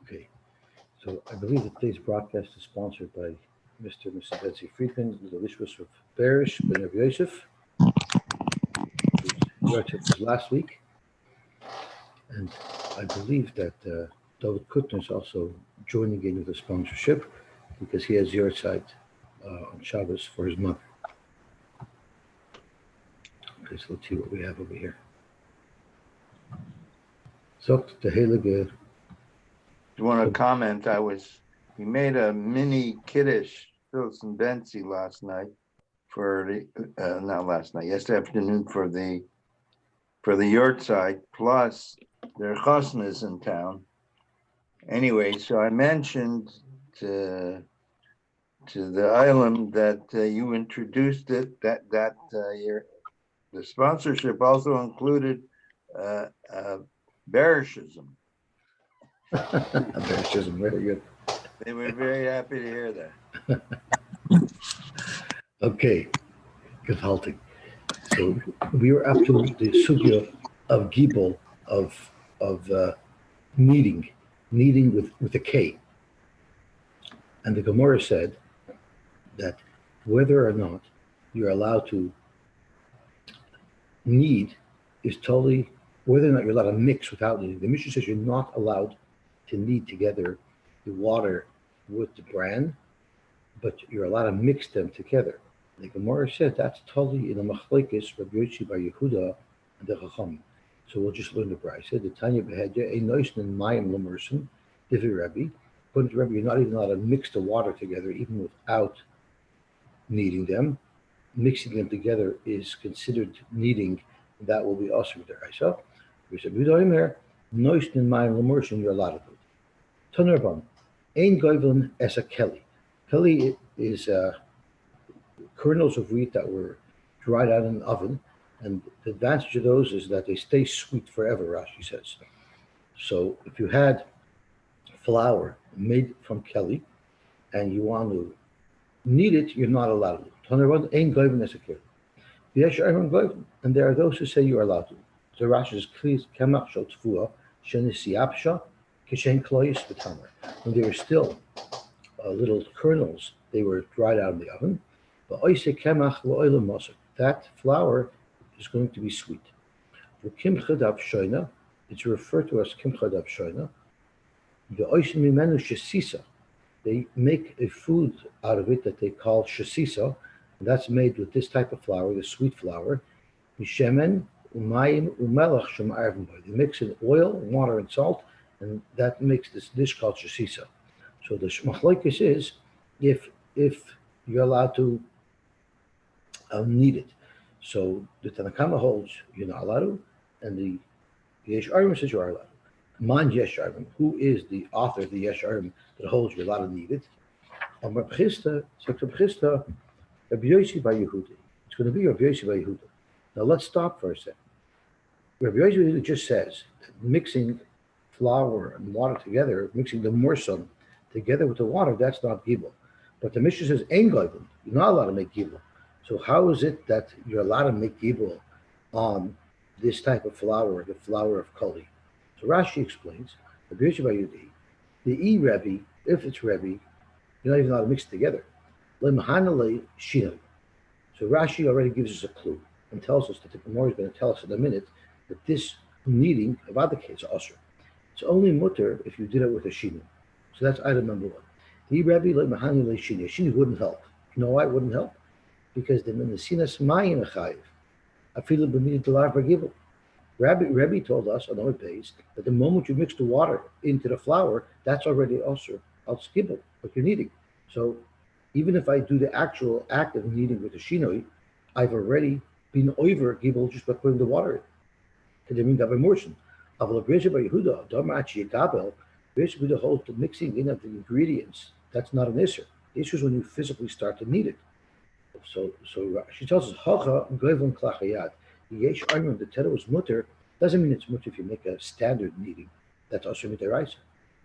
Okay, so I believe that today's broadcast is sponsored by Mr. and Mrs. Betsy Friedman, the delicious of Berish, Ben Reb Yosef. Yosef was last week, and I believe that David Kuttner is also joining in with the sponsorship because he has your side on Shabbos for his mother. Okay, so let's see what we have over here. Zogt TheAgudah. You want to comment? We made a mini kiddush, Phyllis and Betsy last night yesterday afternoon for the yurtside, plus their chasna is in town. Anyway, so I mentioned to the island that you introduced it, that the sponsorship also included Berishism. Berishism, very good. They were very happy to hear that. Okay, Gehaltig. So we were up to the sugya of gibel, of kneading with a K. And the Gemara said that whether or not you're allowed to knead is totally, whether or not you're allowed to mix without kneading. The Mishnah says you're not allowed to knead together the water with the bran, but you're allowed to mix them together. The Gemara said that's totally in the machlekes Reb Yosy by Yehuda and the Chacham. So we'll just learn the brayse. The Tanya behedya a noisnin mayim lamerson divi Rebbe. According to Rebbe, you're not even allowed to mix the water together, even without kneading them. Mixing them together is considered kneading. That will be also with the Raisa. We said, we don't hear noisnin mayim lamerson. You're allowed to do it. Tanurban ein goivlin as a kelly. Kelly is kernels of wheat that were dried out in the oven, and the advantage of those is that they stay sweet forever, Rashi says. So if you had flour made from kelly and you want to knead it, you're not allowed to. And there are those who say you are allowed to. So Rashi says, when they were still little kernels, they were dried out in the oven. That flour is going to be sweet. It's referred to as kimcha dav shoina. They make a food out of it that they call shasisa. That's made with this type of flour, the sweet flour. They mix in oil, water, and salt, and that makes this dish called shasisa. So the machlokes is if you're allowed to knead it. So the Tanakama holds you're not allowed to, and the Yesh Arim says you are allowed to. Man Yesh Arim, who is the author of the Yesh Arim that holds you're allowed to knead it? Reb Yosy by Yehuda. It's going to be Reb Yosy by Yehuda. Now let's stop for a second. Reb Yosy by Yehuda just says that mixing flour and water together, mixing the morsum together with the water, that's not gibel. But the Mishnah says, Ein goivin, you're not allowed to make gibel. So how is it that you're allowed to make gibel on this type of flour, the flour of koli? So Rashi explains, Reb Yosy by Yehuda, the Rebbe, if it's Rebbe, you're not even allowed to mix it together. So Rashi already gives us a clue and tells us that the Gemara is going to tell us in a minute that this kneading of other case is usher. It's only mutter if you did it with a shinu. So that's item number one. The Rebbe shinu wouldn't help. You know why it wouldn't help? Because the menasinas mayim achayiv. Afilu b'midah DYLive The GAZING. Rebbe told us on our page that the moment you mix the water into the flour, that's already usher al skibble, what you're kneading. So even if I do the actual act of kneading with the shinoi, I've already been over gibel just by putting the water in. Kedemin gabe morson. Aval Reb Yosy by Yehuda, Damachi Gabel, Reb Yosy Yehuda holds the mixing in of the ingredients. That's not an issue. The issue is when you physically start to knead it. So she tells us, Hacha goivon klachayad. The yesh argument the Teda was mutter doesn't mean it's mutter if you make a standard kneading. That's also miteraisa.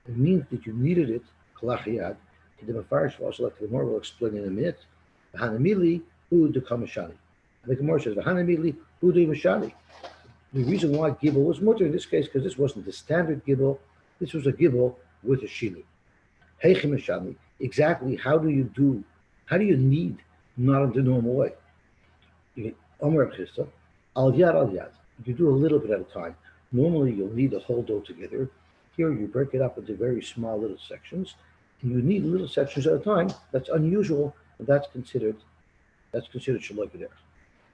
It means that you kneaded it klachayad. The Mefarish also, like the Gemara will explain in a minute. V'hanamili hu de kamashani. The Gemara says v'hanamili hu de mashani. The reason why gibel was mutter in this case because this wasn't the standard gibel. This was a gibel with a shinu. Heichim Mishani, exactly how do you knead not in the normal way? Omer Chisda, al yad. You do a little bit at a time. Normally you'll knead the whole dough together. Here you break it up into very small little sections, and you knead little sections at a time. That's unusual, and that's considered shaloi kederech.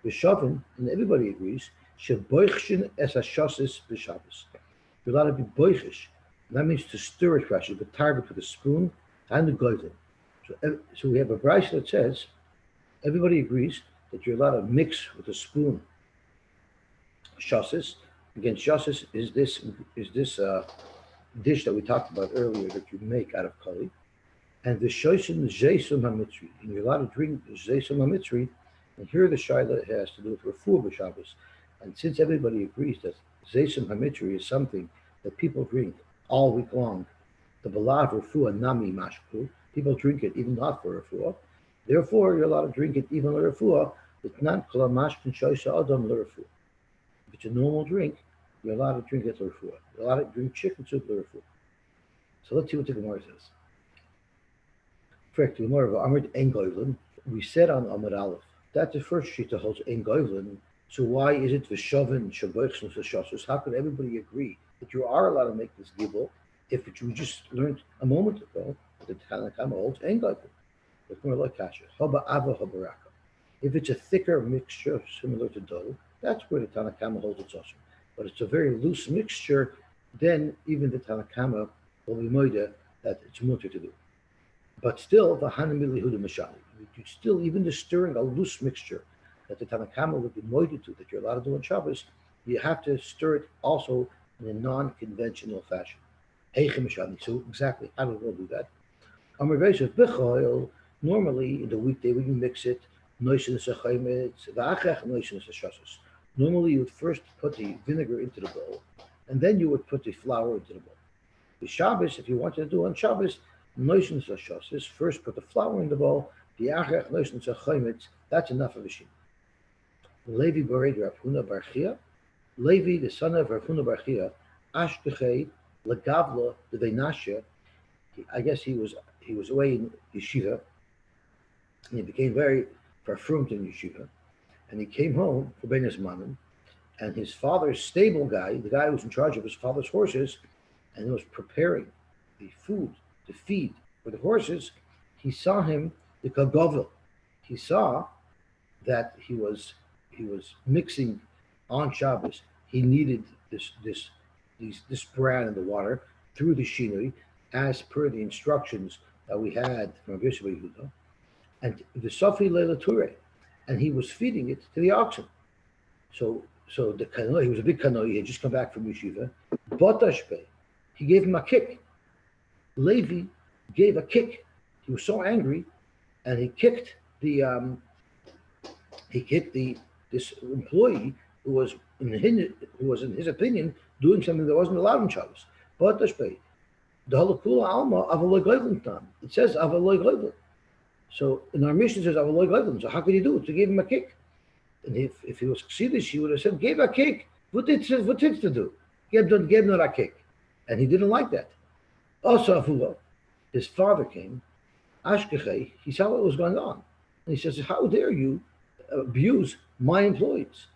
B'shavin, and everybody agrees, sheboichshin es hashasis b'Shabbos. You're allowed to be boichish. That means to stir it fresh, but target with a spoon and the goyim. So we have a brayso that says everybody agrees that you're allowed to mix with a spoon. Shasis. Again, shasis is this dish that we talked about earlier that you make out of kali. And the shoysin zeisum hamitzri. And you're allowed to drink zeisum hamitzri. And here the shaila has to do with refuah b'Shabbos. And since everybody agrees that zeisum hamitzri is something that people drink all week long, the balav refuah nami mashku, people drink it even not for refuah. Therefore, you're allowed to drink it even for refuah. It's not kol mashkin shoysa adam l'refuah. If it's a normal drink, you're allowed to drink it l'refuah. You're allowed to drink chicken soup l'refuah. So let's see what the Gemara says. Correct. The Gemara of Amrit Ein Goyvlin. We said on Amud Aleph that the first shita holds Ein Goyvlin. So why is it v'shavin shaboichshin v'shasos? How could everybody agree that you are allowed to make this gibel if we just learned a moment ago that the Tanna Kama holds Ein Goyvlin? It's more like kasha. Haba ava habaraka. If it's a thicker mixture similar to dough, that's where the Tanna Kama holds its osir. But it's a very loose mixture, then even the Tanna Kama will be moida that it's mutter to do. But still, the hanamili huda mashali. Still, even the stirring a loose mixture that the Tanna Kama would be moida to, that you're allowed to do on Shabbos, you have to stir it also in a non-conventional fashion. Heichim mashali. So exactly how do we do that? Amar Veisav b'choil. Normally, in the weekday, when you mix it, normally you would first put the vinegar into the bowl, and then you would put the flour into the bowl. The Shabbos, if you wanted to do on Shabbos, first put the flour in the bowl, that's enough of a sheet. Levi Bared Rav Huna bar Chia, Levi, the son of Rav Huna bar Chia, Ashkechei, Legavla, the Veinasha, I guess he was away in yeshiva, and he became very verfrumt in yeshiva, and he came home for Ben Mammon, and his father's stable guy, the guy who was in charge of his father's horses, and was preparing the food to feed for the horses, he saw him, the kagovil. He saw that he was mixing on Shabbos. He needed this bran in the water through the shinui, as per the instructions that we had from Reb Yosy Simon, and the Sofi Leila Ture, and he was feeding it to the oxen. So the kanoi, he was a big kanoi, he had just come back from yeshiva. Botashpe, he gave him a kick. Levi gave a kick. He was so angry, and he kicked this employee who was in his opinion doing something that wasn't allowed in Shabbos. Botashpe, the halakula alma avaloi goyvlin tam. It says avaloi goyvlin. So in our mission it says avaloi goyvlin. So how could he do it? To give him a kick. And if he was Chassidish, he would have said, gave a kick. What did to do? Gave not a kick. And he didn't like that. Also, his father came, Ashkechei, he saw what was going on. And he says, how dare you abuse my employees?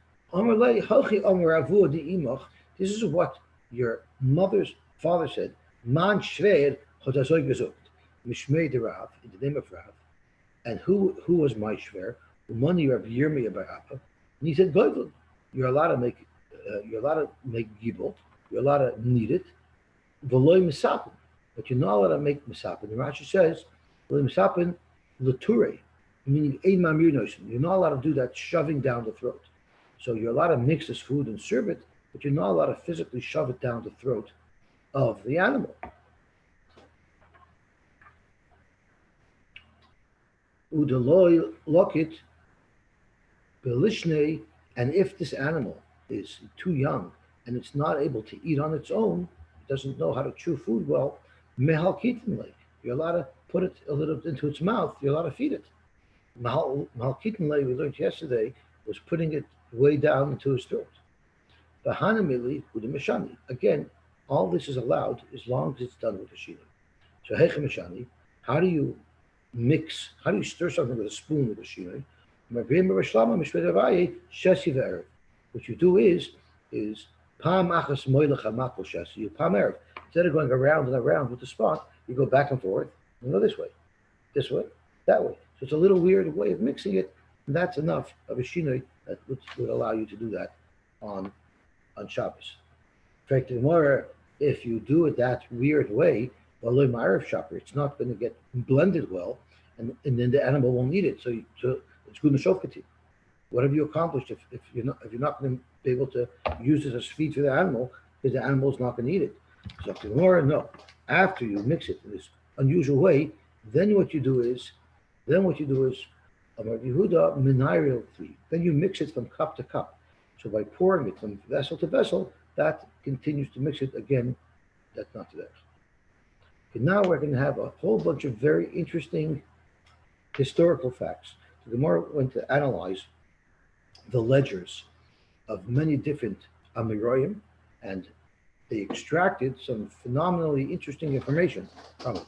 This is what your mother's father said. Man shver chotazoy gesucht, mishmei de Rav, in the name of Rav. And who was my shver? Money Rabbi Yirmiyah bar Abba. And he said, Goyvlin, you're allowed to make gibel, you're allowed to knead it, v'loy misapin, but you're not allowed to make misapin. The Rashi says, v'loy misapin l'ture, meaning ein mamir notion. You're not allowed to do that shoving down the throat. So you're allowed to mix this food and serve it, but you're not allowed to physically shove it down the throat of the animal. Udeloy lokit belishne, and if this animal is too young and it's not able to eat on its own, it doesn't know how to chew food well, mehalkitinle, you're allowed to put it a little into its mouth, you're allowed to feed it. Mehalkitinle, we learned yesterday, was putting it way down into his throat. The hanamili udemeshani. Again, All this is allowed as long as it's done with a shina. So Hechem Mishani, how do you stir something with a spoon with a shina? What you do is Pam achas moilach hamakol shasi. You pam erev. Instead of going around and around with the spot, you go back and forth. You go this way, that way. So it's a little weird way of mixing it, and that's enough of a shinoi that would allow you to do that on Shabbos. In fact, if you do it that weird way, it's not going to get blended well, and then the animal won't eat it. So it's good to. What have you accomplished if you're not going to be able to use it as feed for the animal, because the animal is not going to eat it? So no. After you mix it in this unusual way, then what you do is Yehuda minarial three. Then you mix it from cup to cup. So by pouring it from vessel to vessel, that continues to mix it again. That's not there. Okay, now we're going to have a whole bunch of very interesting historical facts. The Gemara went to analyze the ledgers of many different Amiroyim, and they extracted some phenomenally interesting information from it.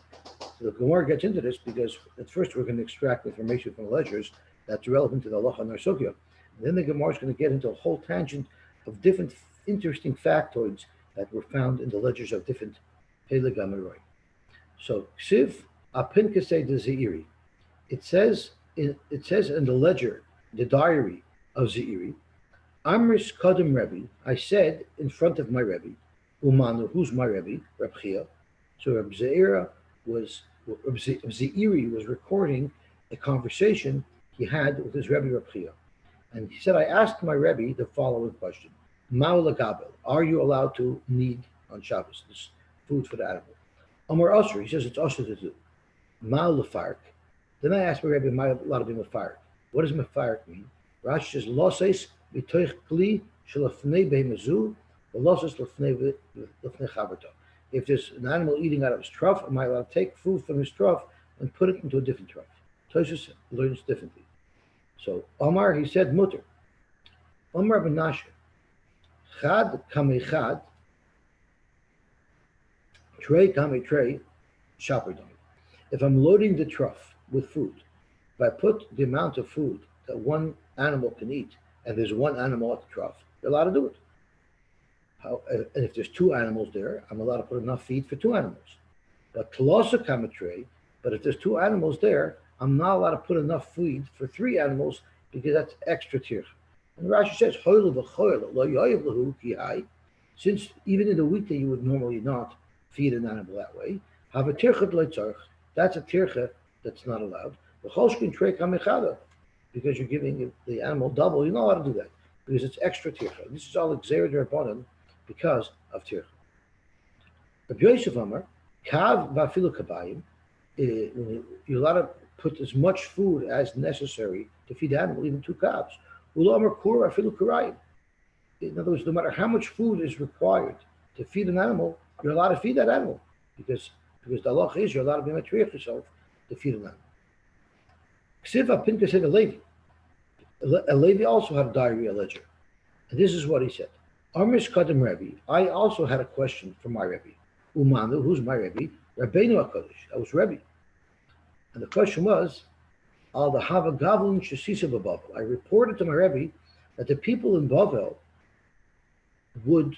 So the Gemara gets into this because at first we're going to extract information from the ledgers that's relevant to the Halacha and our Sugya. Then the Gemara is going to get into a whole tangent of different interesting factoids that were found in the ledgers of different Peleg Amiroyim. So Ksiv Apinkasei de Zeiri. It says in the ledger, the diary of Zeiri, Amris Kadam Rebbe, I said in front of my Rebbe, Umanu, who's my Rebbe, Reb Chia. So Reb Zeiri was recording a conversation he had with his Rebbe Reb Chia. And he said, I asked my Rebbe the following question. Ma'u Lagabel, are you allowed to knead on Shabbos, this food for the animal? Amar Asr, he says it's Asr to do. Ma'u Lefark. Then I asked my Rebbe, am I allowed to be Mefark? What does Mefark mean? Rashi says, Loses b'toich kli shelafnei behimazu, v'loses lefnei chaverto. If there's an animal eating out of his trough, am I allowed to take food from his trough and put it into a different trough? Tosfos learns differently. So Omar, he said, mutter. Omar ben Nashe, chad kamei chad, trei kamei trei, shaperdom. If I'm loading the trough with food, if I put the amount of food that one animal can eat, and there's one animal at the trough, you're allowed to do it. And if there's two animals there, I'm allowed to put enough feed for two animals. But if there's two animals there, I'm not allowed to put enough feed for three animals because that's extra tirch. And Rashi says, since even in the weekday you would normally not feed an animal that way, have a tircha, that's a tircha that's not allowed. Because you're giving the animal double, you're not allowed to do that because it's extra tircha. This is all exered rabbanan because of tircha. Reb Yosef Amar, kav v'afilu kabayim, you're allowed to put as much food as necessary to feed the animal, even two calves. Ulo Amar kur v'afilu karayim. In other words, no matter how much food is required to feed an animal, you're allowed to feed that animal because the halacha is you're allowed to be matriach yourself to feed an animal. Ksiva Pinka said a Levi also had a diary, a ledger. And this is what he said. Amris Kadam Rebbe, I also had a question for my Rebbe. Umanu, who's my Rebbe? Rabbeinu HaKadosh, that was Rebbe. And the question was, Al the Hava Gavlin Shesisa Bavel. I reported to my Rebbe that the people in Bavel would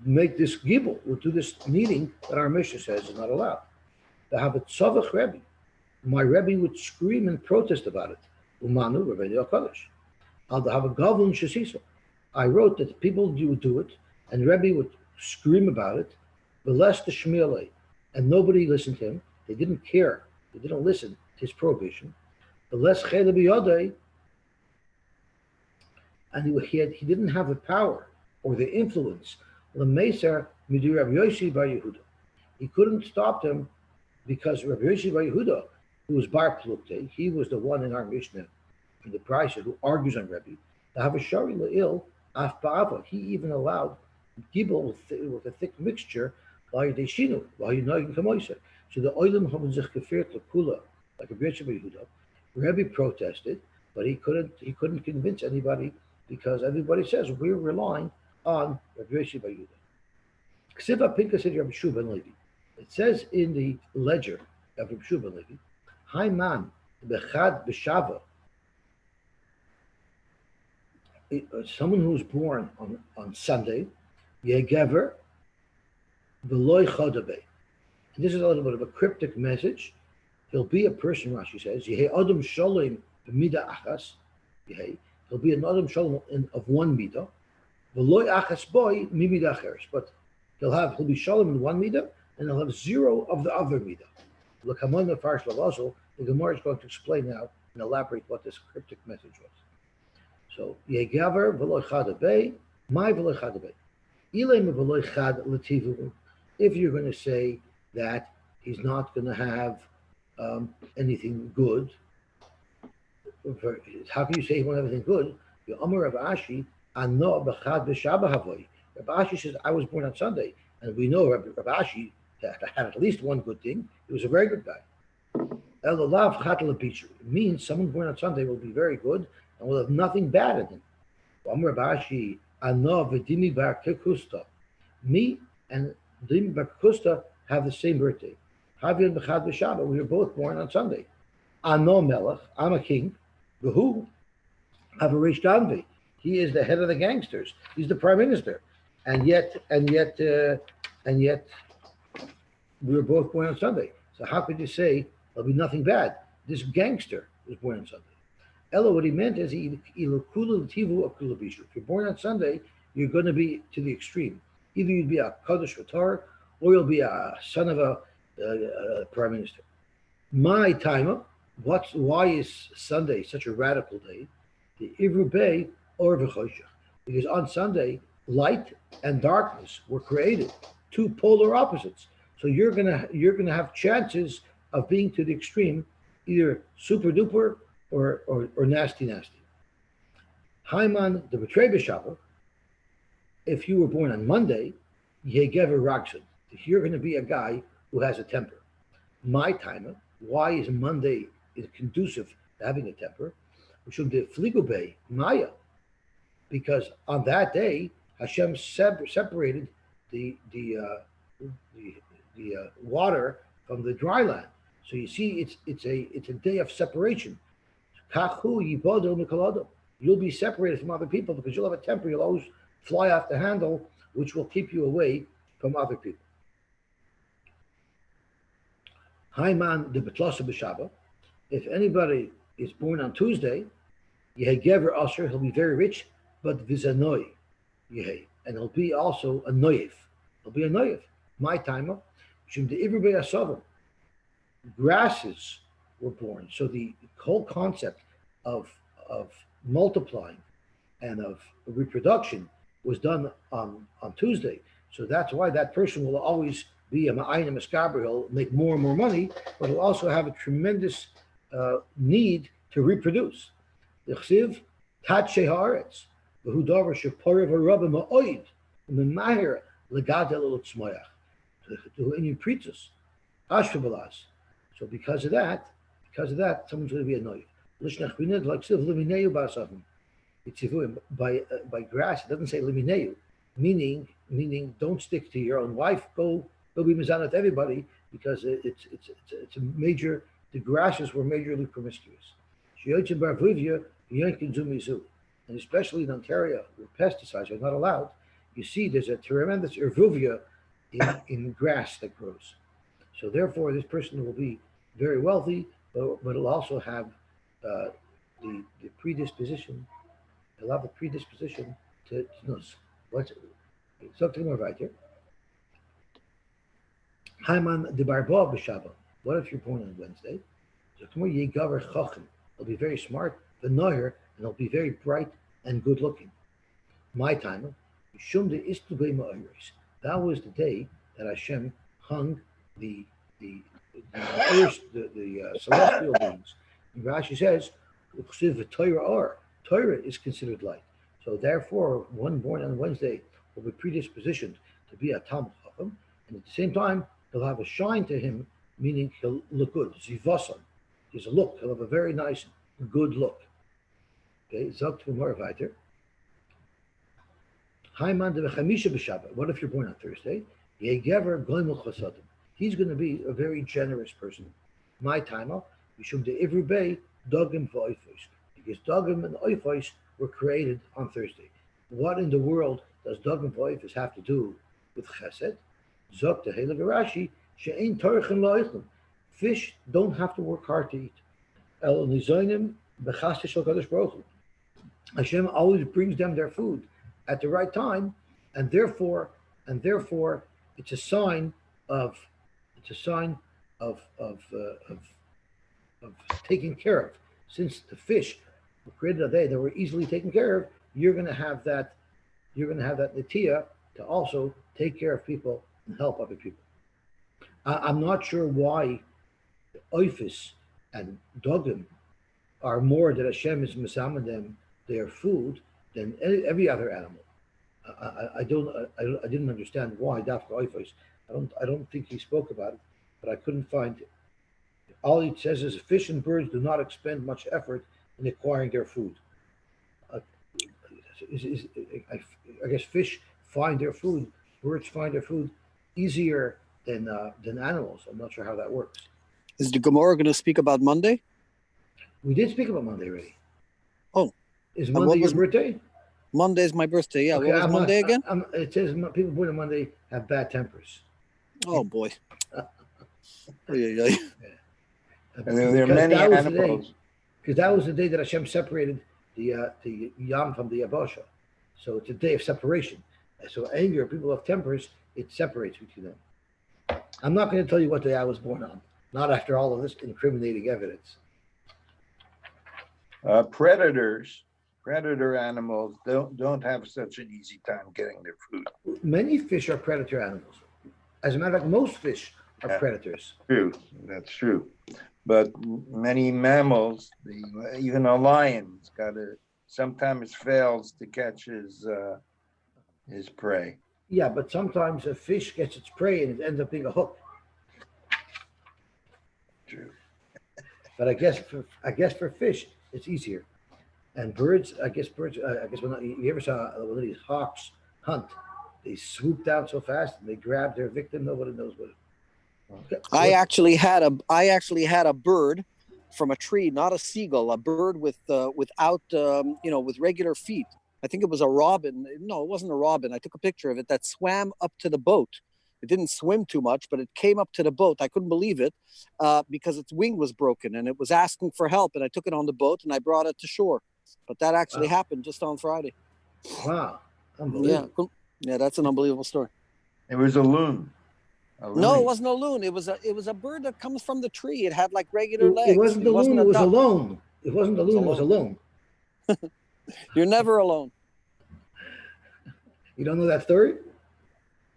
make this gibel, would do this meeting that our Mishnah says is not allowed. The Hava Tzavach Rebbe. My Rebbe would scream and protest about it. Umanu, Rabbeinu HaKadosh. Al the Hava Gavlin Shesisa. I wrote that the people would do it, and Rebbe would scream about it, but less the Shmielei, and nobody listened to him. They didn't care. They didn't listen to his prohibition. The less Chele B'Yodei, and he didn't have the power or the influence. L'Meser Midu Reb Yosy Bar Yehuda. He couldn't stop them because Reb Yosy Bar Yehuda, who was Bar Plukte, he was the one in our Mishnah, in the Brisa, who argues on Rebbe. To have a Shari Le'il, Af Ba'ava, he even allowed Gibel with a thick mixture, while they shinu, while you know you can come out. So the Oilim haben sich gefiert Kula, like a Bishop Yehuda. Rebbe protested, but he couldn't convince anybody because everybody says we're relying on Rabbi Yosy Yehuda. Ksiva Pinkas in Rabbi Shua ben Levi. It says in the ledger of Rabbi Shua ben Levi, Haiman bechad b'shava. Someone who was born on Sunday, yegever v'loy chodabe. This is a little bit of a cryptic message. He'll be a person, Rashi says, Yehe Adam Shalom b'mida achas. He'll be an Adam Shalom of one midah. V'loy achas boy mimida acheres. But he'll be Shalom in one midah, and he'll have zero of the other midah. L'kamon mefarsh lavaso. The Gemara is going to explain now and elaborate what this cryptic message was. So Yegaver v'loy chadabe, my v'loy chadabe. Ilem v'loy chad letivu. If you're going to say that he's not going to have anything good, how can you say he won't have anything good? The Amar of Ashi, Ano b'chad b'shabbat havoy. Rabbi Ashi says, I was born on Sunday, and we know Rabbi Ashi had at least one good thing. He was a very good guy. It means someone born on Sunday will be very good and will have nothing bad in him. Amar Rabbi Ashi, Ano v'dimi bar kekusta. Me and Dimi bar kekusta have the same birthday. Havian b'chad b'shabbat. We were both born on Sunday. Ano melech. I'm a king. Who have a Reish Danvi. He is the head of the gangsters. He's the prime minister, and yet, we were both born on Sunday. So how could you say there'll be nothing bad? This gangster was born on Sunday. Ella, what he meant is if you're born on Sunday, you're going to be to the extreme. Either you'd be a Kaddish Vatar, or you'll be a son of a prime minister. My time. Why is Sunday such a radical day? The Ivru Bay or V'choshech. Because on Sunday, light and darkness were created, two polar opposites. So you're gonna have chances of being to the extreme, either super duper or nasty. Haiman the Betrei B'Shabbat. If you were born on Monday, Yegever Ragson. You're going to be a guy who has a temper. My timer. Why is Monday is conducive to having a temper? We should do Fligubei Maya, because on that day Hashem separated the water from the dry land. So you see, it's a day of separation. Kachu yibodo mikolado. You'll be separated from other people because you'll have a temper. You'll always fly off the handle, which will keep you away from other people. Haiman de Betlasa b'Shabbat. If anybody is born on Tuesday, Yehegever Asher, he'll be very rich, but v'zanoi, Yehe, and he'll be also a noyev. He'll be a noyev. My timer, shum de Ivrubei Asavim. Grasses were born. So the whole concept of multiplying and of reproduction was done on Tuesday. So that's why that person will always be a ma'ayin miskaber. He'll make more and more money, but he'll also have a tremendous need to reproduce. The chsiv tatshe haaretz v'hu davar sheporev harabim ha'oid u'memahir legadel u'tzmoyach to in pritzos ashvabalas. So because of that, someone's going to be annoyed. Lishnach vined like chsiv limineu ba'asavim. It's by grass. It doesn't say limineu, meaning don't stick to your own wife. Go be mizana with everybody, because it's a major. The grasses were majorly promiscuous. And especially in Ontario, where pesticides are not allowed, you see there's a tremendous ervuvia in grass that grows. So therefore, this person will be very wealthy, but it'll also have the predisposition. He'll have the predisposition to nus. What's something more right here? Haiman de Barba b'Shabbat. What if you're born on Wednesday? So tomorrow Yegaver Chacham. He'll be very smart, the Noyer, and he'll be very bright and good looking. My time, Shum de Istubei Ma'ayris. That was the day that Hashem hung the celestial beings. And Rashi says, Torah is considered light. So therefore, one born on Wednesday will be predispositioned to be a Talmud Chacham, and at the same time, he'll have a shine to him, meaning he'll look good. Zivasan. He's a look. He'll have a very nice, good look. Okay, Zog to more weiter. Haiman de Chamisha b'Shabbat. What if you're born on Thursday? Yegever goimel chasadim. He's going to be a very generous person. My timer, Yishum de Ivri Bay, Dogim v'Oifos. Because Dogim and Oifos were created on Thursday. What in the world does Dogim v'Oifos have to do with Chesed? Zok the Heilige Rashi, she'ein torchen lo'ichlem. Fish don't have to work hard to eat. El nizonim b'chasde shel Kadosh Baruch Hu. Hashem always brings them their food at the right time, and therefore, it's a sign of taking care of. Since the fish were created a day that were easily taken care of, you're going to have that netiya to also take care of people and help other people. I'm not sure why oifis and dogim are more that Hashem is misamen them their food than every other animal. I didn't understand why dafka oifis. I don't think he spoke about it, but I couldn't find it. All he says is fish and birds do not expend much effort in acquiring their food. I guess fish find their food, birds find their food easier than animals. I'm not sure how that works. Is the Gemara going to speak about Monday? We did speak about Monday already. Oh. Is Monday your birthday? Monday is my birthday, yeah. Okay, what was Monday again? It says people born on Monday have bad tempers. Oh, boy. Yeah. And there are many animals. Because that was the day that Hashem separated the Yam from the Yabasha. So it's a day of separation. So anger, people have tempers, it separates between them. I'm not going to tell you what day I was born on. Not after all of this incriminating evidence. Predator animals don't have such an easy time getting their food. Many fish are predator animals. As a matter of fact, most fish are predators. True, that's true. But many mammals, even a lion, sometimes fails to catch his prey. Yeah, but sometimes a fish gets its prey and it ends up being a hook. True. But I guess for fish it's easier, and birds. I guess when you ever saw one of these hawks hunt, they swoop down so fast and they grab their victim. Nobody knows what. Okay. I actually had a bird from a tree, not a seagull, a bird without with regular feet. I think it was a robin. No, it wasn't a robin. I took a picture of it that swam up to the boat. It didn't swim too much, but it came up to the boat. I couldn't believe it because its wing was broken and it was asking for help. And I took it on the boat and I brought it to shore. But that actually happened just on Friday. Wow. Unbelievable. Yeah, that's an unbelievable story. It was a loon. No, it wasn't a loon. It was a bird that comes from the tree. It had like regular legs. It wasn't the loon, it was alone. It wasn't the loon, it was alone. You're never alone. You don't know that story?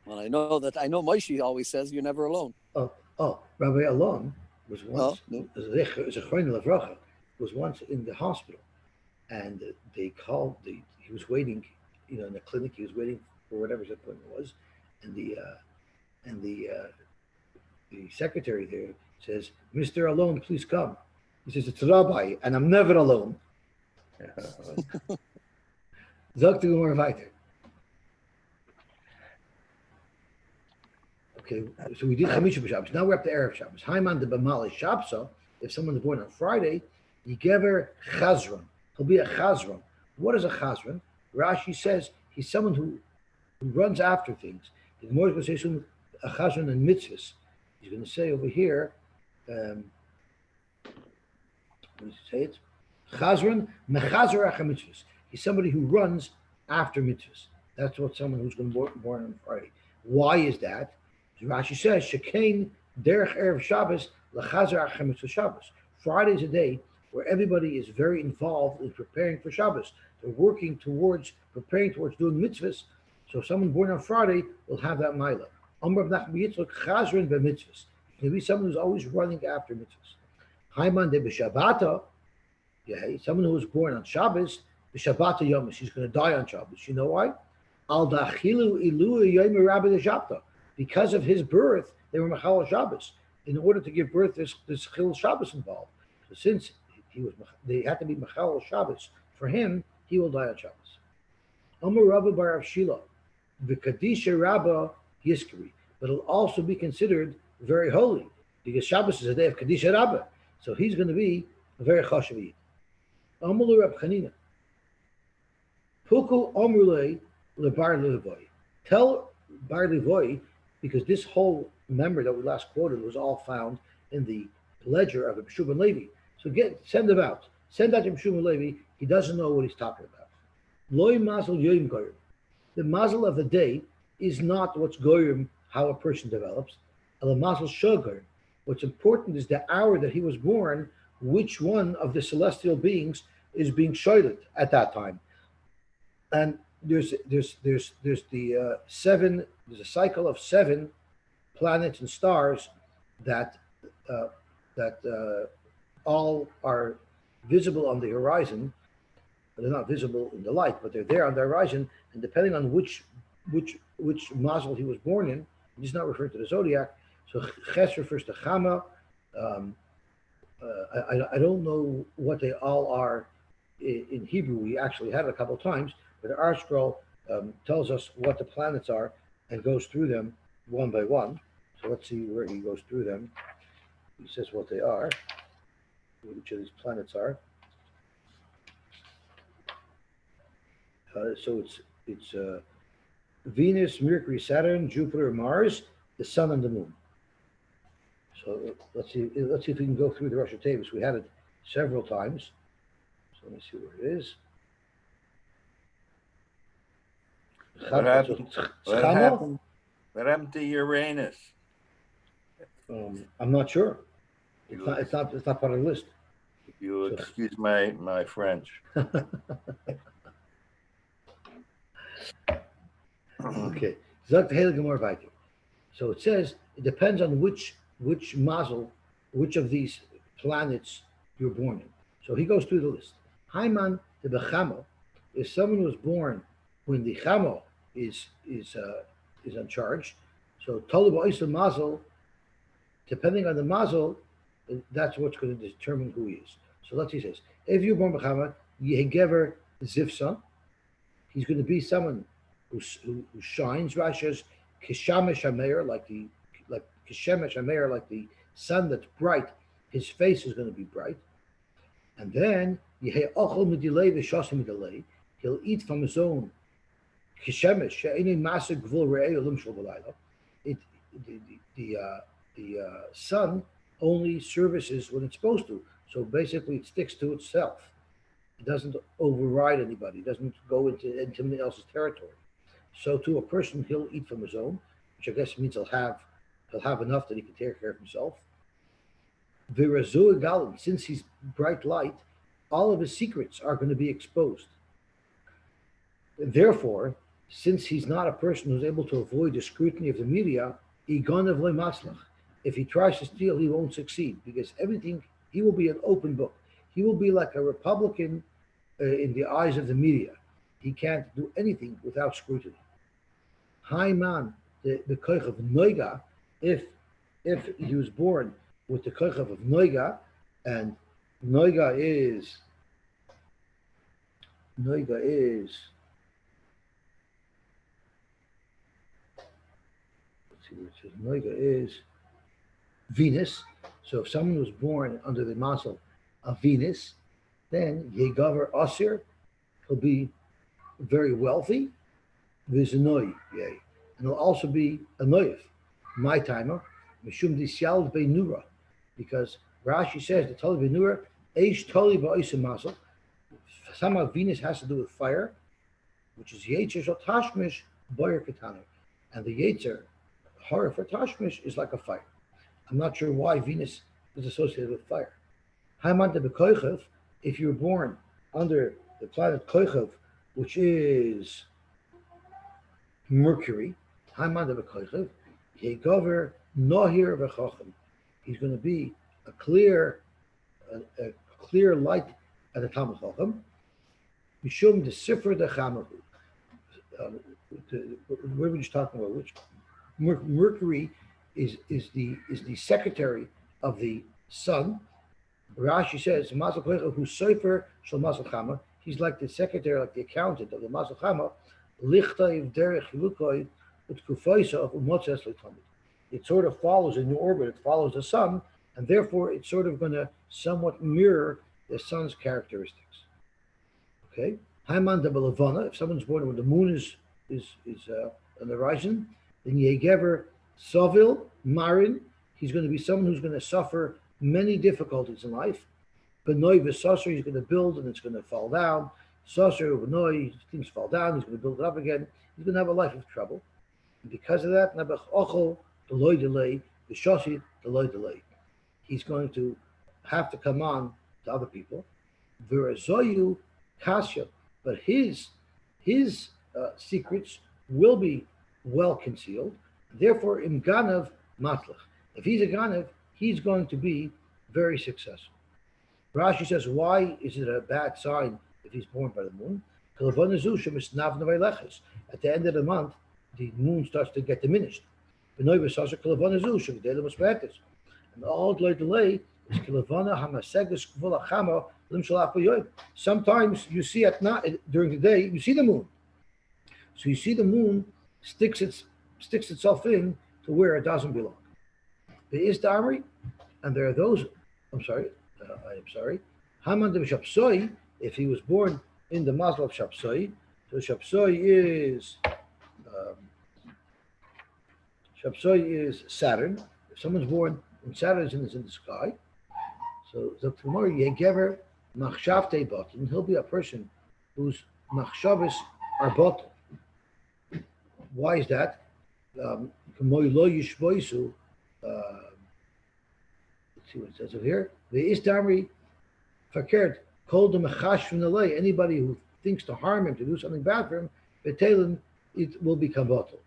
Well, I know Moshe always says you're never alone. Oh, Rabbi Alon was once was once in the hospital, and they called he was waiting, in the clinic. He was waiting for whatever his appointment was, and the secretary there says, "Mr. Alon, please come." He says, "It's Rabbi, and I'm never alone." Zog to Gemara weiter. Okay, so we did Chamisha b'Shabbos. Now we're up to Erev Shabbos. Haiman de B'malei Shabsa. If someone's born on Friday, Yigever Chazron. He'll be a Chazron. What is a Chazron? Rashi says he's someone who runs after things. The Gemara is going to say soon a Chazron and mitzvahs. He's going to say over here. What does he say? It Chazron mechazer acha mitzvahs. He's somebody who runs after mitzvahs. That's what someone who's going to be born on Friday. Why is that? Rashi says, "Shekain derech erev Shabbos lachazer acha mitzvah Shabbos." Friday is a day where everybody is very involved in preparing for Shabbos. They're working preparing towards doing mitzvahs. So someone born on Friday will have that milah. Amar Nachman Yitzchak chazron b'mitzvahs. He'll be someone who's always running after mitzvahs. Haiman de b'Shabbata. Yeah, someone who was born on Shabbos, b'Shabbata yomis. He's going to die on Shabbos. You know why? Al dachilu ilu yom Rabbi the Shabta. Because of his birth, they were Machal Shabbos. In order to give birth, there's Chil Shabbos involved. So since they had to be Machal Shabbos, for him, he will die on Shabbos. Amar Rabba bar Avshila, v'Kadisha Rabba Yiskari. but it'll also be considered very holy because Shabbos is a day of Kadisha Rabbah. So he's going to be a very chashuv yid. Amalu Reb Chanina. Puku Omrulei LeBar Levoy. Tell Bar Levoy, because this whole member that we last quoted was all found in the ledger of Reb Shimon Levi. So send him out. Send out Reb Shimon Levi. He doesn't know what he's talking about. Loi Mazel Yoim Goyim. The mazel of the day is not what's goyim, how a person develops. The mazel shogoyim. What's important is the hour that he was born, which one of the celestial beings is being shoyled at that time. And there's the seven. There's a cycle of 7 planets and stars that all are visible on the horizon. They're not visible in the light, but they're there on the horizon. And depending on which mazel he was born in, he's not referring to the zodiac. So Ches refers to Chama. I don't know what they all are in Hebrew. We actually had it a couple of times, but the Art Scroll tells us what the planets are and goes through them one by one. So let's see where he goes through them. He says what they are, which of these planets are. So it's Venus, Mercury, Saturn, Jupiter, Mars, the Sun, and the Moon. So let's see if we can go through the Rosh Hashanah. We had it several times. So let me see where it is. What happened to Uranus? I'm not sure. It's not part of the list. If you excuse my French. Okay. So it says it depends on which mazel, which of these planets you're born in. So he goes through the list. Haiman the Bechamo is someone who was born when the Chamo is in charge. So Toluba Isa mazel, depending on the mazel, that's what's going to determine who he is. So let's see, he says, if you're born Bechama, Yehegever Zivson, he's going to be someone who shines. Rashi says, Kishamesh Hameir, like Kishemesh Hameir, like the sun that's bright. His face is going to be bright. And then Yehei Ochel Midilei V'Shasim Midilei, he'll eat from his own Kishemesh She'enei Maseh Gvul Re'ei Olim Shel B'Layla. The sun only services when it's supposed to. So basically, it sticks to itself. It doesn't override anybody. It doesn't go into anybody else's territory. So to a person, he'll eat from his own, which I guess means he'll have enough that he can take care of himself. V'Razu Galim, since he's bright light, all of his secrets are going to be exposed. Therefore, since he's not a person who's able to avoid the scrutiny of the media, Igonav le Maslach. If he tries to steal, he won't succeed because he will be an open book. He will be like a Republican in the eyes of the media. He can't do anything without scrutiny. Haiman, the koich of Noiga, if he was born with the koich of Noiga, and Noiga is let's see what it says. Noiga is Venus. So if someone was born under the mazel of Venus, then Yegaver Asir, he'll be very wealthy. Viznoi, yay. And he'll also be a noif, my timer, Mishum Disyal Beinura, because Rashi says the Toli Beinura, Eish Toli Ba'isa mazel. Somehow Venus has to do with fire, which is Yetzer Shel Tashmish Boyer Katana. And the Yetzer, horror for Tashmish, is like a fire. I'm not sure why Venus is associated with fire. Haiman de Bekoichev, if you're born under the planet Koichev, which is Mercury, Haiman de Bekoichev, Yegover Nohir V'Chochem. He's going to be a clear light at the Talmud Chochem. Mishum the Sifra de Chamahu. What were we just talking about? Which Mercury is the secretary of the sun. Rashi says Mazel Koicha who's Sofer Shel Mazel Chama. He's like the secretary, like the accountant of the Mazel Chama. Lichtay Derech Hilukoi Utkufaisa of Umotzes Letamid. it sort of follows in your orbit, it follows the sun, and therefore it's sort of going to somewhat mirror the sun's characteristics. Okay? Haiman de Belavana, if someone's born when the moon is on the horizon, then Yegever Sovil, Marin, he's going to be someone who's going to suffer many difficulties in life. Benoi Vesasser, he's going to build and it's going to fall down. Sasser, Benoi, things fall down, he's going to build it up again. He's going to have a life of trouble. And because of that, Nabach Ochel, the loy delay, the Shosi, the loy delay. He's going to have to come on to other people. Verazoyu Kasya, but his secrets will be well concealed. Therefore, im Ganav Matlach. If he's a Ganav, he's going to be very successful. Rashi says, why is it a bad sign if he's born by the moon? At the end of the month, the moon starts to get diminished. And all delay is sometimes you see at night during the day, you see the moon. So you see the moon sticks itself in to where it doesn't belong. There is Damri, and there are those. Haman de Shapsoi, if he was born in the mazel of Shapsoi, so Shapsoi is Saturn. If someone's born when Saturn is in the sky, so tomorrow Yegever Machshavte Batin, he'll be a person whose Machshavas are Batin. Why is that? Let's see what it says over here. The Istamri Fakert called him a chash from the lay. Anybody who thinks to harm him, to do something bad for him, Betelin, it will become bottle.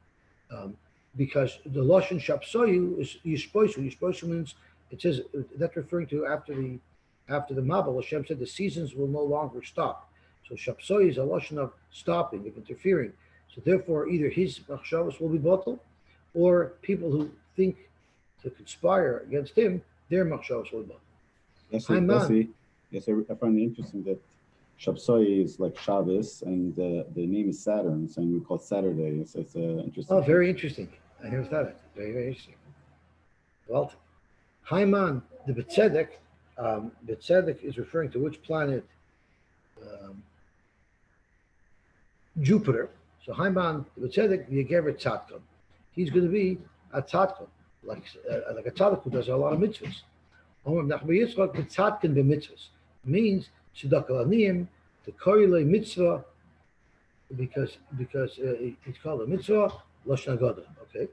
Because the Lashon Shapsoyu is Yishpoisu. Yishpoisu means, it says, that's referring to after the Mabel, Hashem said the seasons will no longer stop. So Shapsoyu is a Lashon of stopping, of interfering. So therefore, either his machshavos will be bottle, or people who think to conspire against him, their machshavos will be bottle. Yes, I find it interesting that Shapsoi is like Shabbos, and the name is Saturn, so we call it Saturday. So it's interesting. Oh, very interesting. I never thought of it. Very, very interesting. Well, Haiman, the Betzedek, Betzedek is referring to which planet? Jupiter. So Haiman, the Betzedek, Yegever Tzadkon. He's going to be a Tzadkon, like a Tzaddik who does a lot of mitzvahs. Means Tzedakah Aniyim, the Korile mitzvah, because it's called a mitzvah, Lashon Agudah. Okay.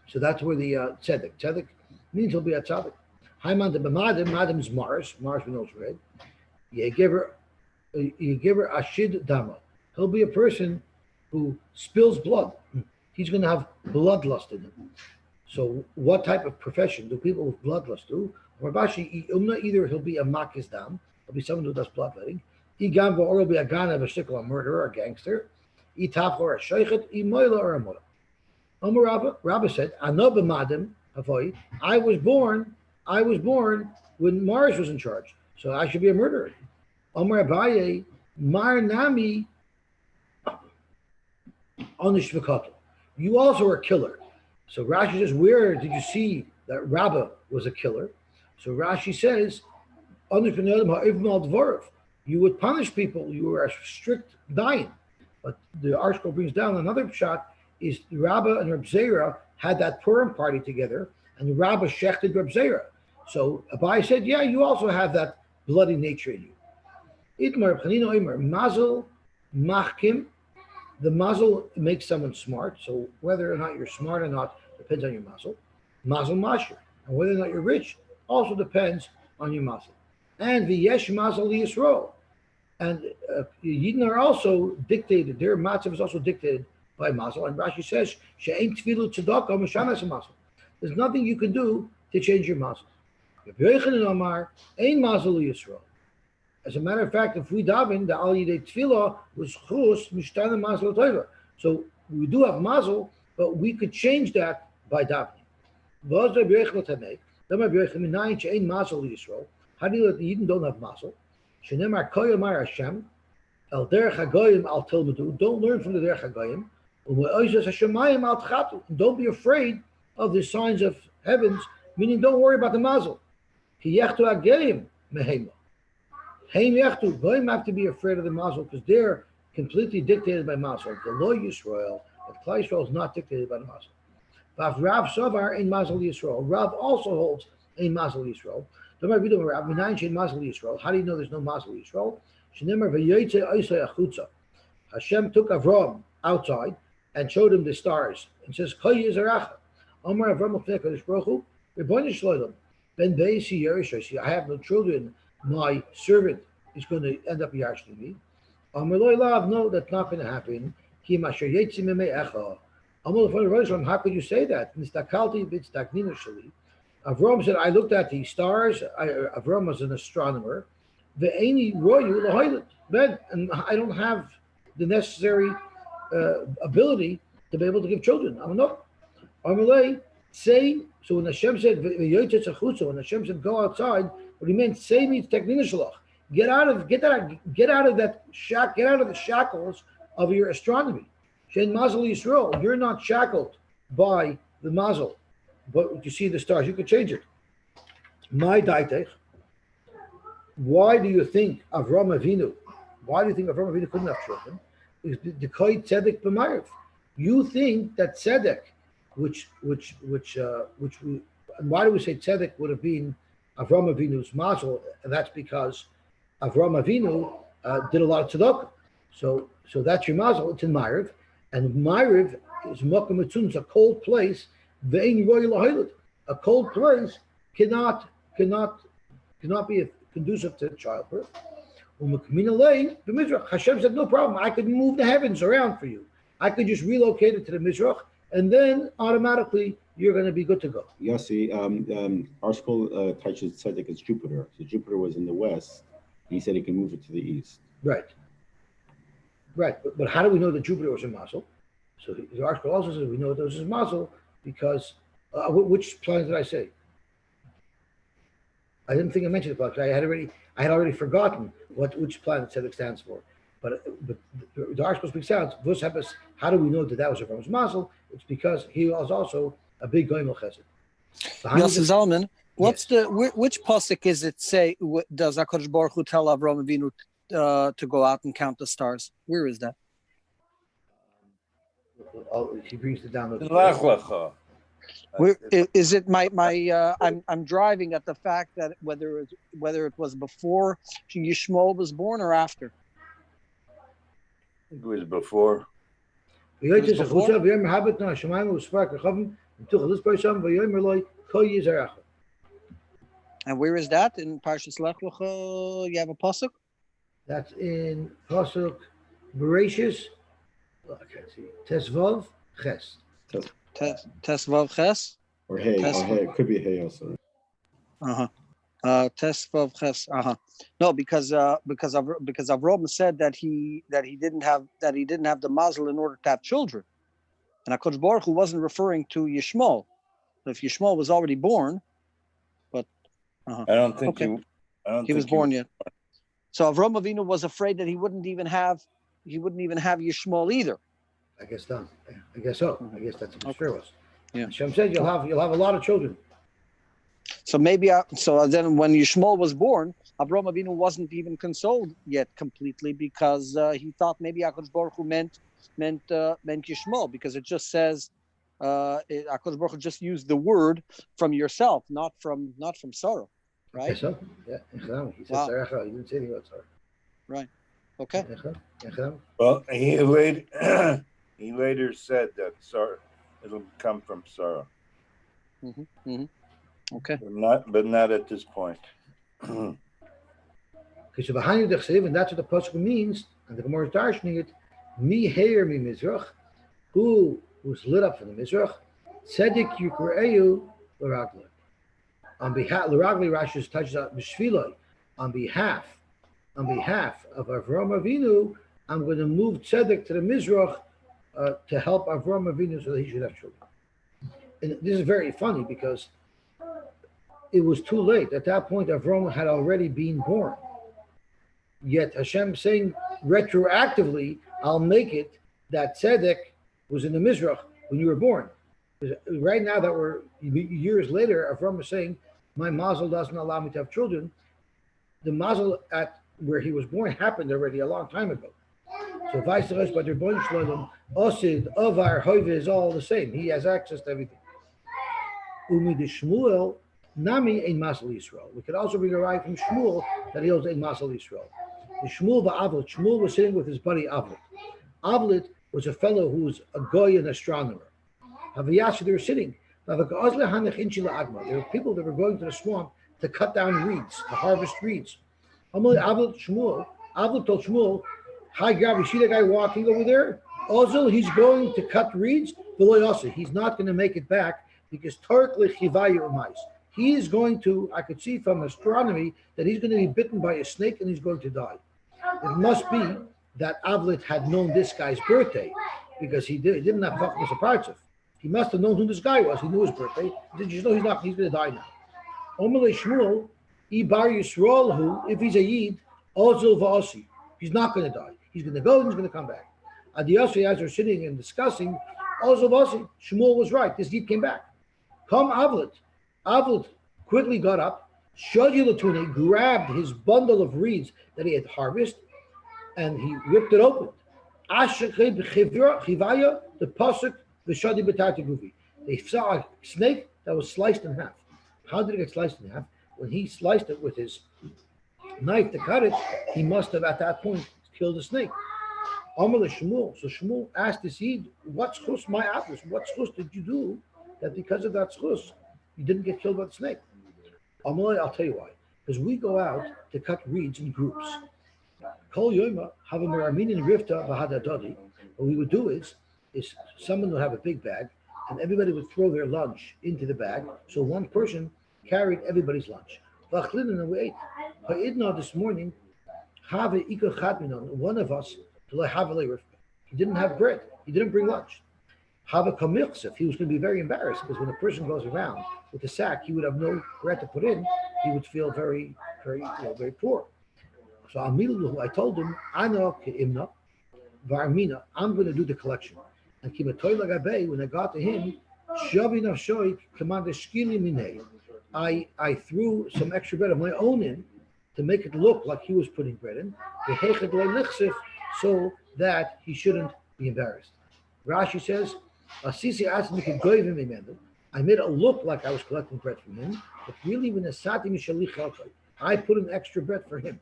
So that's where the tzedek. Tzedek means he'll be a tzedek. Haiman de b'madim. Madim is Mars. Mars we know is red. You give her ashid dama. He'll be a person who spills blood. He's going to have bloodlust in him. So what type of profession do people with bloodlust do? Either he'll be a makis dam, he'll be someone who does bloodletting. Igam or be a ganav, a shikl, a murderer, a gangster. Itaf or a sheichet, imoila or a mullah. Rabbi said, "Ano b'madim avoy." I was born when Mars was in charge, so I should be a murderer. Amar Abaye, Mar Nami Onish v'katel. You also are a killer. So Rashi says, where did you see that Rabbi was a killer? So Rashi says, you would punish people. You were a strict dying. But the article brings down another shot is Rabbi and Reb Zera had that Purim party together, and Rabbi shechted Reb Zera. So Abai said, yeah, you also have that bloody nature in you. Itmar Chanino Imer Mazel Machkim. The mazel makes someone smart. So whether or not you're smart or not depends on your mazel. Mazel masher. And whether or not you're rich also depends on your mazel. And v'yesh mazel liyisro. And Yidden are also dictated. Their matzav is also dictated by mazel. And Rashi says, she'ein tfilu tzedakah m'shanas mazel. There's nothing you can do to change your mazel. Reb Yochanan Amar ein mazel liyisro. As a matter of fact, if we daven, the Al Yidei Tefillah was chus mishtana mazel toiva. So we do have mazel, but we could change that by davening. V'az Reb Yochanan Tanei, then Reb Yochanan minayin she'ein mazel liyisro. How do you know that the Yidden don't have mazel? Shenemar koyamar Hashem, el derech hagoyim al tilmedu. Don't learn from the derech hagoyim. Don't be afraid of the signs of heavens, meaning don't worry about the mazel. Goyim have to be afraid of the mazel because they're completely dictated by mazel. The law Yisrael, but Klal Yisrael is not dictated by the mazel. Rav Savar in mazel Yisrael. Rav also holds a mazel Yisrael. How do you know there's no mazel Yisrael? Hashem took Avram outside and showed him the stars and says, Omar Avram I have no children. My servant is going to end up yashing me. No, that's not going to happen. How could you say that? Avram said, I looked at the stars. Avram was an astronomer. And I don't have the necessary ability to be able to give children. I'm not. Say, so when Hashem said, when Hashem said, go outside, what he meant, say means teknina shalach. Get out of that shack, get out of the shackles of your astronomy. Shen mazel Yisrael, you're not shackled by the mazel, but you see the stars, you could change it. My daitech, why do you think Avram Avinu couldn't have children? The koi tzedek b'mayrav. You think that tzedek, which and why do we say tzedek would have been Avram Avinu's mazel? And that's because Avram Avinu did a lot of tzedakah. So that's your mazel. It's in Ma'ariv, and Ma'ariv is Makom Mitzun. It's a cold place. Ve'ein roy lahilut. A cold place cannot be conducive to childbirth. Hashem said, no problem. I could move the heavens around for you. I could just relocate it to the Mizrach, and then automatically you're going to be good to go. Yossi, our school touches tzedek as Jupiter. So Jupiter was in the west. He said he can move it to the east. Right. But how do we know that Jupiter was in Mazel? So the article also says we know that it was in Mazel because which planet did I say? I didn't think I mentioned the planet. I had already forgotten which planet tzedek stands for. But the article speaks out. How do we know that was Avram's Mazel? It's because he was also a big goyim chesed. Yossi Zalman, which pasuk is it say? Does HaKadosh Baruch Hu tell Avram Avinu to go out and count the stars? Where is that? He brings it down. Where is it? I'm driving at the fact that whether it was before Yishmael was born or after. It was before. And where is that in Parshas Lech Lecha? You have a pasuk? That's in pasuk Bereshis. I can't see. Tesvav Ches. Tesvav Ches. Or Hey. It could be Hey also. Tesvav Ches. No, because Avram said that he didn't have the mazel in order to have children, and HaKadosh Baruch Hu wasn't referring to Yishmael. If Yishmael was already born, but I don't think he was born yet. So Avram Avinu was afraid that he wouldn't even have Yishmael either. I guess so. I guess that's what the sure was. Yeah. Hashem said you'll have a lot of children. So maybe then when Yishmael was born, Avram Avinu wasn't even consoled yet completely because he thought maybe HaKadosh Baruch Hu meant Yishmael, because it just says HaKadosh Baruch Hu just used the word from yourself, not from Sarah, right? So yeah, he said Sarah. He didn't say anything about Sarah. Right. Okay. Well, he later said that Sarah, it'll come from Sarah. Okay. But not at this point. Because behind the chesiv, and that's what the pasuk means, and the Gemara is darshaning it. Mi heir mi mizrach, who was lit up from the mizrach, tzedek yukreu l'ragli. On behalf, l'ragli Rashi touches out b'shviloi. On behalf of Avram Avinu, I'm going to move tzedek to the mizrach to help Avram Avinu so that he should have children. And this is very funny because it was too late. At that point, Avram had already been born. Yet Hashem saying retroactively, I'll make it that tzedek was in the Mizrach when you were born. Right now that we're years later, Avram was saying, my mazel doesn't allow me to have children. The mazel at where he was born happened already a long time ago. So Vaisach but Rebbeinu Shalom, Osid, Ovar, Hoive is all the same. He has access to everything. Umi de Shmuel, Nami ein Masal Yisrael. We could also bring a right from Shmuel that he holds ein Masal Yisrael. The Shmuel ba'Avlit. Shmuel was sitting with his buddy Avlit. Avlit was a fellow who was a goy and astronomer. Havayashi, they were sitting. There were people that were going to the swamp to cut down reeds, to harvest reeds. Avlit told Shmuel, hi, Gabi, see that guy walking over there? Also, he's going to cut reeds. He's not going to make it back because he is going to, I could see from astronomy that he's going to be bitten by a snake and he's going to die. It must be that Avlit had known this guy's birthday because he didn't have Chachmas Apartzev. He must have known who this guy was. He knew his birthday. He said, you know, he's going to die now. Omelei Shmuel, Ibar Yisrael, who, if he's a Yid, Ozil Va'osi, he's not going to die. He's going to go and he's going to come back. Adiyasi, as they're sitting and discussing, Ozil Va'osi, Shmuel was right. This Yid came back. Come Avlit. Avlit quickly got up, Shadi grabbed his bundle of reeds that he had harvested, and he ripped it open. The pasuk, the Shadi Betati Guvi. They saw a snake that was sliced in half. How did it get sliced in half? When he sliced it with his knife to cut it, he must have at that point killed the snake. Amalei Shmuel. So Shmuel asked the seed, what schus my apples? What schus did you do that because of that schus you didn't get killed by the snake? Amalei, I'll tell you why. Because we go out to cut reeds in groups. Kol Yoma have a Armenian rifta v'hadadadi. What we would do is someone would have a big bag, and everybody would throw their lunch into the bag. So one person carried everybody's lunch. And we ate. This morning, one of us, he didn't have bread. He didn't bring lunch. He was going to be very embarrassed because when a person goes around with a sack, he would have no bread to put in. He would feel very, very, very poor. So I told him, I'm going to do the collection. And when I got to him, I threw some extra bread of my own in to make it look like he was putting bread in, so that he shouldn't be embarrassed. Rashi says, I made it look like I was collecting bread from him, but really I put in extra bread for him.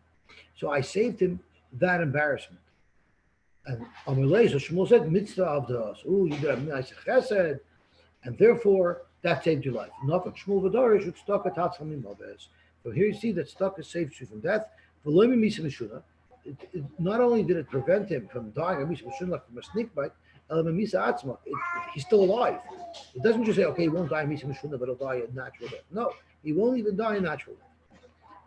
So I saved him that embarrassment. And Amalei, so Shmuel said, mitzvah of the us. Oh, you did a nice chesed. And therefore, that saved your life. Not that Shmuel V'darish would stuck at Hatzchalim Mavez. So here you see that stuck has saved you from death. Not only did it prevent him from dying from a snake bite, he's still alive. It doesn't just say, okay, he won't die in Misa Mishuna, but he'll die a natural death. No, he won't even die a natural death.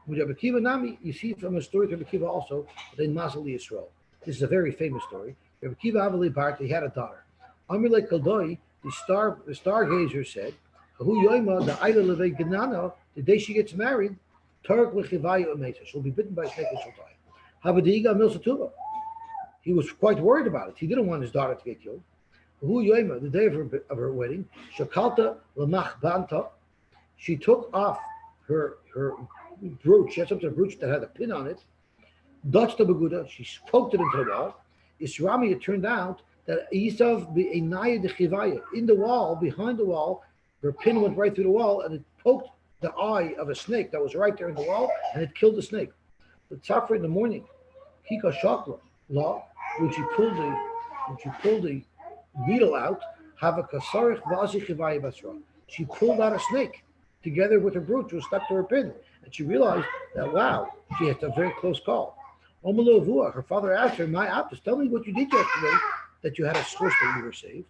With Rabbi Akiva Nami, you see from a story of Rabbi Akiva also, that in Masal Yisrael. This is a very famous story. Rabbi Akiva Avali Bart, he had a daughter. Amrle Kaldoi, the stargazer said, Hu Yoima, the Aida Leve Ganano, the day she gets married, Tarek Lechivaya Ometa, she'll be bitten by a snake and she'll die. Havadiga Milsatuva. He was quite worried about it. He didn't want his daughter to get killed. Hu Yoima, the day of her wedding, Shakalta Lamach Banta, she took off her brooch. She had some sort of brooch that had a pin on it. Dutch the Agudah, she poked it into the wall. Isrami, it turned out that Isav be'enaya de chivaya, in the wall, behind the wall, her pin went right through the wall and it poked the eye of a snake that was right there in the wall and it killed the snake. The tzafra in the morning, Kika Shakla law, when she pulled the needle out, have a kasarich v'azi chivaya basra. She pulled out a snake together with her brooch, which was stuck to her pin. And she realized that, wow, she had a very close call. Her father asked her, my apis, tell me what you did yesterday that you had a source that you were saved.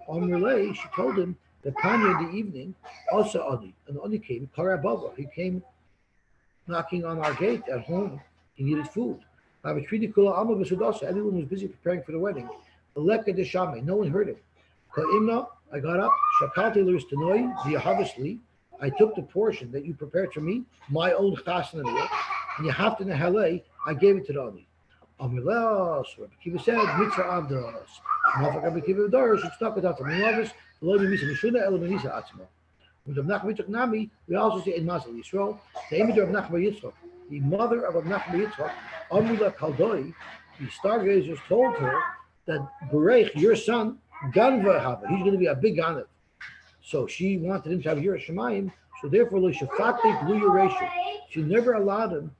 On relay, she told him that Panya in the evening, also Adi, and Adi came, Karababa, he came knocking on our gate at home. He needed food. Everyone was busy preparing for the wedding. No one heard him. I got up, I took the portion that you prepared for me, my own chasna meal, and you have to nehale, I gave it to the Ani. So Rabbi Akiva said, mitzvah avdas. Motherfucker Rabbi Akivas Dor should stop it out from Novis, Lo Misa Mishuna, Elo Misa Atzma. With Rav Nachman Yitzchak Nami, we also see in Masal Yisrael, the image of Rav Nachman Yitzchak, the mother of Rav Nachman Yitzchak, Amrila Kaldoi, the stargazers told her that Berech, your son, Ganva Haba, he's going to be a big Ganav. So she wanted him to have Yiras Shamayim, so therefore, Lo Shafati Blue Yeresha. She never allowed him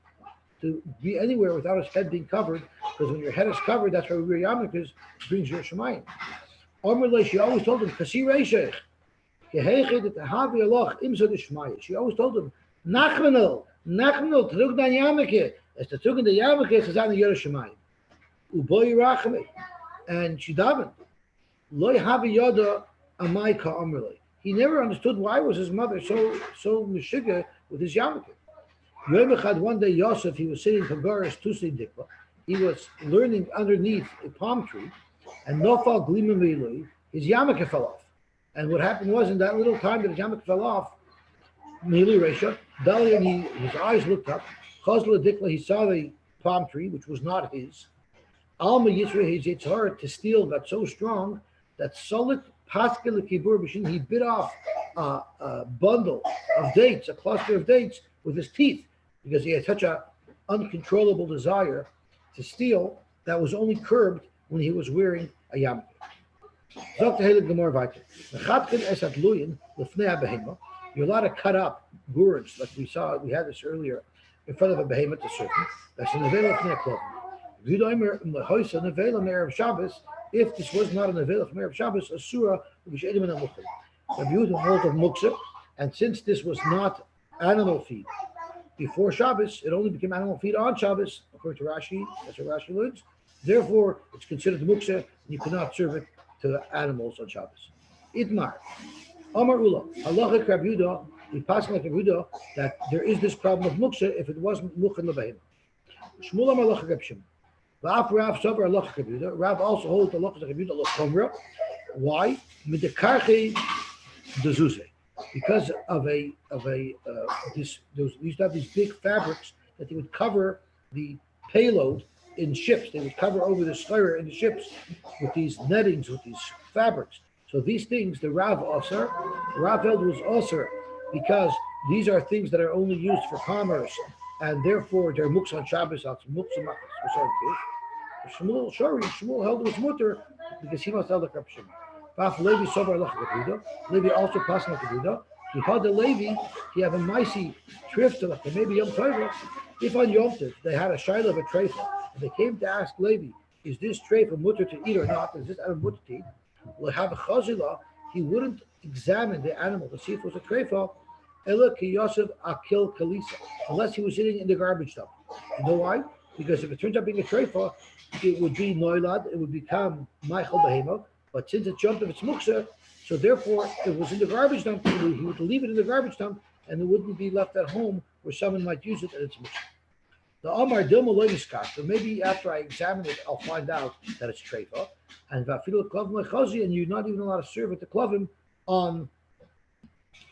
to be anywhere without his head being covered, because when your head is covered, that's why we wear yarmulkes, brings your shemayim. Amrullah, she always told him, Kasi Reishech, she always told him, Nachmanel, trug dan yarmulke, as the trug in the yarmulke is on the Yerush shemayim. Uboy Rachame, and she davened, Loi Havi Yoda Amai Ka Amrullah. He never understood why was his mother so mishiga with his yarmulke. One day, Yosef, he was sitting in Kagaris Tusi Dikla. He was learning underneath a palm tree, and Nofal Glima Milui, his yarmulke fell off. And what happened was, in that little time that his yarmulke fell off, Milui Resha, Dalian, his eyes looked up. Chazla Dikla, he saw the palm tree, which was not his. Alma Yisra, his Yitzhar to steal got so strong that Solik Paskel Kibur Bishin, he bit off a bundle of dates, a cluster of dates, with his teeth, because he had such an uncontrollable desire to steal that was only curbed when he was wearing a yarmulke. You're allowed to cut up gourds, like we had this earlier, in front of a behemoth to serve. That's an nevela fnei klov. If this was not an nevela from Erev Shabbos, a surah which Edom and Amuchim. The beautiful hold of muktzah, and since this was not animal feed before Shabbos, it only became animal feed on Shabbos, according to Rashi. That's what Rashi learns. Therefore, it's considered muktzah, and you cannot serve it to animals on Shabbos. Itmar, Amar Ula, Halacha Reb Yehuda, we pass like Reb Yehuda that there is this problem of muktzah if it wasn't muchan lebeim. Shmuel Amar Halacha Reb Shimon. Rav Savar Halacha Reb Yehuda. Rav also holds the Halacha Reb Yehuda L'chomra. Why? Midekarchei dezuzeh. Because of they used to have these big fabrics that they would cover the payload in ships. They would cover over the schleyer in the ships with these nettings, with these fabrics. So these things, the Rav held was Osir, because these are things that are only used for commerce, and therefore they're muks on Shabbos, Shmuel held it was mutter because he must tell the Reb Shimon. Levi also passed like Agudah. He had the Levi, he have a micey trift to like maybe Yom Tov. If on Yom Tov they had a shaila of a treifa, and they came to ask Levi, is this treifa mutter to eat or not? Is this animal mutter to eat? Will have a chazila, he wouldn't examine the animal to see if it was a treifa, ela ki Yosef akil kalisa, unless he was sitting in the garbage dump. You know why? Because if it turns out being a treifa, it would be noilad, it would become Michael Behema. But since it jumped of its muksa, so therefore it was in the garbage dump, he would leave it in the garbage dump, and it wouldn't be left at home where someone might use it and it's muksa. The Amar Dilma Loiniskar, so maybe after I examine it, I'll find out that it's treifa. And Vafilu Klavim Lechazi, and you're not even allowed to serve it to Klavim on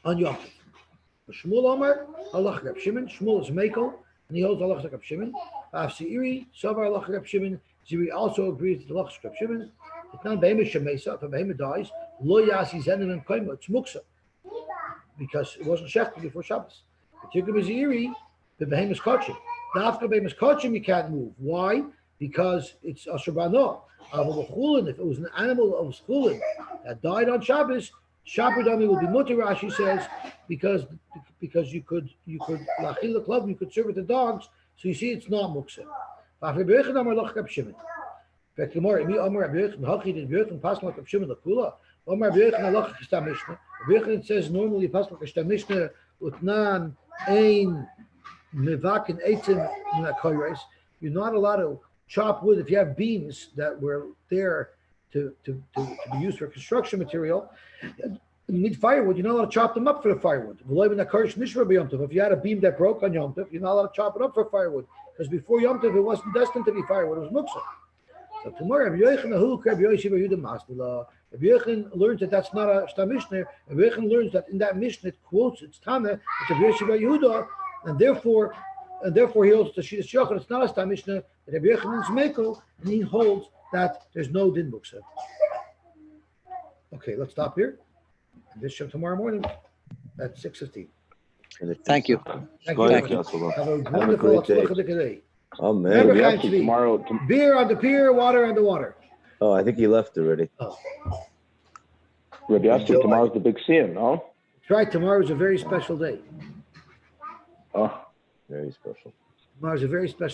Yom Tov. Shmuel Amar, Halach Reb Shimon, Shmuel is Mekel, and he holds Halach Reb Shimon. Seiri, Savar Halach Reb Shimon, Ziri also agrees to Halach Reb Shimon. If a behemoth dies, lo yasi zenim and koima, it's muksa, because it wasn't shechted before Shabbos. The behemoth kachim. The after behemoth kachim you can't move. Why? Because it's asher bano. If it was an animal of schulin that died on Shabbos, Shabbodami will be mutter. Rashi says because you could lachil the club, you could serve it to dogs. So you see, it's not muksa. It says normally pasuk like Mishnah utnan ein mevakin eitzim minakoyres. You're not allowed to chop wood if you have beams that were there to be used for construction material. You need firewood. You're not allowed to chop them up for the firewood. If you had a beam that broke on Yom Tov, you're not allowed to chop it up for firewood, because before Yom Tov it wasn't destined to be firewood. It was muksa. So tomorrow, Reb Yosy learns that that's not a Shta Mishnah. Reb Yosy learns that in that Mishnah it quotes it's Tana, it's Reb Yosy Yehuda, and therefore he holds the Shita Shachar. It's not a Shta Mishnah. Reb Yosy is Mekel, and he holds that there's no din muksa. Okay, let's stop here. This show tomorrow morning at 6:15. Thank you. Thank you very Thank you. much. Have a Have a wonderful great day. day. Oh man. Remember, Maybe Chaim actually Shvi, tomorrow. beer on the pier, water on the water. Oh, I think he left already. Oh, Reb Yosy, Enjoy. tomorrow's the big Siyum, no? that's right. Tomorrow is a very special day. Oh. Very special. Tomorrow is a very special